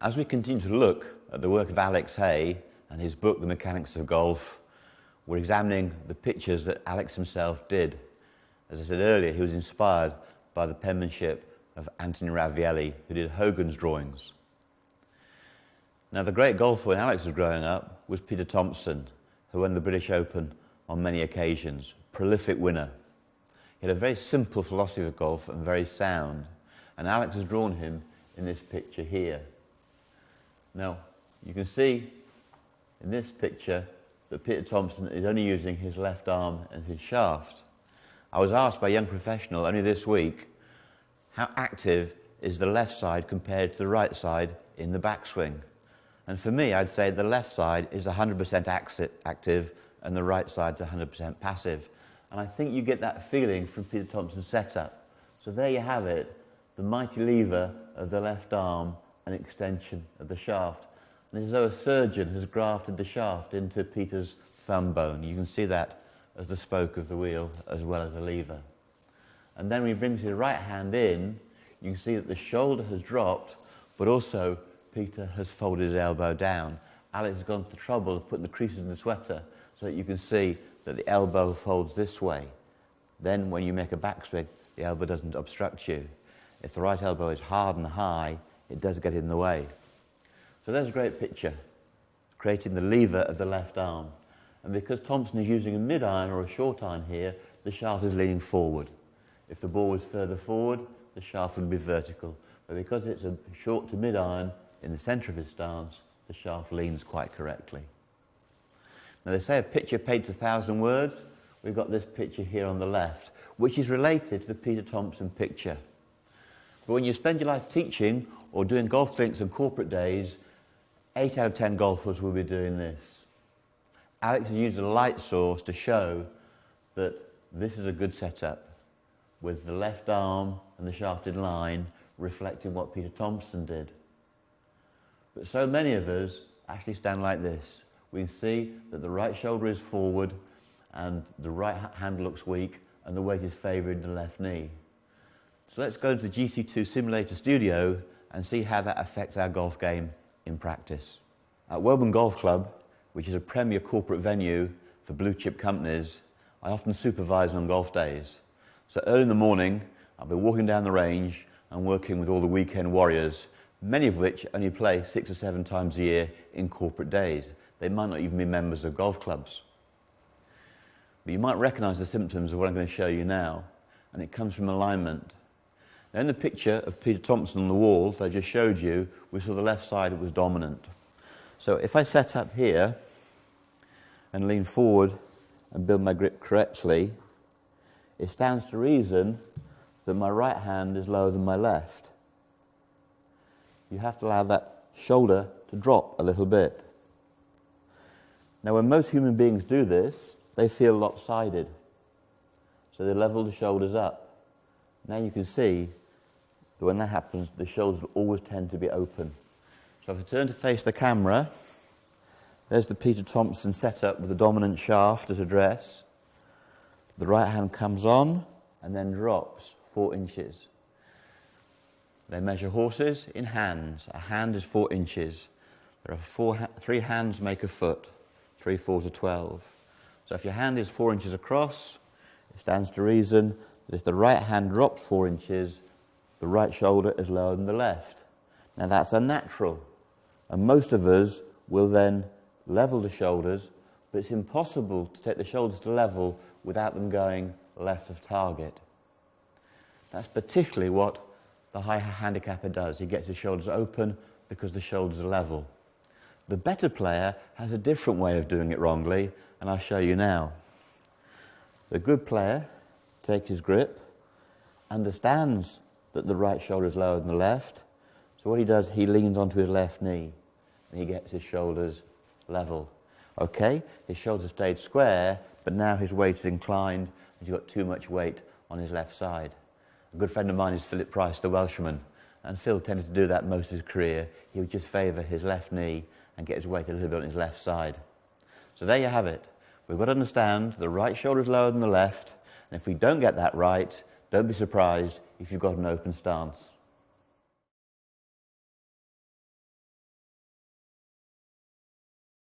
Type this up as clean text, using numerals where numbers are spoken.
As we continue to look at the work of Alex Hay and his book, The Mechanics of Golf, we're examining the pictures that Alex himself did. As I said earlier, he was inspired by the penmanship of Anthony Ravielli, who did Hogan's drawings. Now, the great golfer when Alex was growing up was Peter Thompson, who won the British Open on many occasions, prolific winner. He had a very simple philosophy of golf and very sound, and Alex has drawn him in this picture here. Now, you can see in this picture that Peter Thompson is only using his left arm and his shaft. I was asked by a young professional only this week, how active is the left side compared to the right side in the backswing? And for me, I'd say the left side is 100% active and the right side's 100% passive. And I think you get that feeling from Peter Thompson's setup. So there you have it, the mighty lever of the left arm and extension of the shaft. And it's as though a surgeon has grafted the shaft into Peter's thumb bone. You can see that as the spoke of the wheel as well as a lever. And then when he brings his right hand in, you can see that the shoulder has dropped, but also Peter has folded his elbow down. Alex has gone to the trouble of putting the creases in the sweater so that you can see that the elbow folds this way. Then when you make a backswing, the elbow doesn't obstruct you. If the right elbow is hard and high, it does get in the way. So there's a great picture, creating the lever of the left arm. And because Thompson is using a mid-iron or a short iron here, the shaft is leaning forward. If the ball was further forward, the shaft would be vertical. But because it's a short to mid-iron in the centre of his stance, the shaft leans quite correctly. Now they say a picture paints 1,000 words. We've got this picture here on the left, which is related to the Peter Thompson picture. But when you spend your life teaching or doing golf clinics and corporate days, 8 out of 10 golfers will be doing this. Alex has used a light source to show that this is a good setup, with the left arm and the shaft in line reflecting what Peter Thompson did. But so many of us actually stand like this. We can see that the right shoulder is forward and the right hand looks weak and the weight is favouring the left knee. So let's go into the GC2 Simulator Studio and see how that affects our golf game in practice. At Woburn Golf Club, which is a premier corporate venue for blue chip companies, I often supervise on golf days. So early in the morning, I'll be walking down the range and working with all the weekend warriors, many of which only play 6 or 7 times a year in corporate days. They might not even be members of golf clubs. But you might recognise the symptoms of what I'm going to show you now, and it comes from alignment. Now in the picture of Peter Thompson on the wall that I just showed you, we saw the left side was dominant. So if I set up here and lean forward and build my grip correctly, it stands to reason that my right hand is lower than my left. You have to allow that shoulder to drop a little bit. Now when most human beings do this, they feel lopsided. So they level the shoulders up. Now you can see that when that happens, the shoulders will always tend to be open. So if I turn to face the camera, there's the Peter Thompson setup with the dominant shaft as a dress. The right hand comes on and then drops 4 inches. They measure horses in hands. A hand is 4 inches. There are 3 hands make a foot. 3 4s are 12. So if your hand is 4 inches across, it stands to reason that if the right hand drops 4 inches, the right shoulder is lower than the left. Now that's unnatural. And most of us will then level the shoulders, but it's impossible to take the shoulders to level without them going left of target. That's particularly what the high handicapper does. He gets his shoulders open because the shoulders are level. The better player has a different way of doing it wrongly, and I'll show you now. The good player takes his grip, understands that the right shoulder is lower than the left, so what he does, he leans onto his left knee, and he gets his shoulders level. Okay, his shoulders stayed square, but now his weight is inclined, and you've got too much weight on his left side. A good friend of mine is Philip Price, the Welshman, and Phil tended to do that most of his career. He would just favour his left knee and get his weight a little bit on his left side. So there you have it. We've got to understand the right shoulder is lower than the left, and if we don't get that right, don't be surprised if you've got an open stance.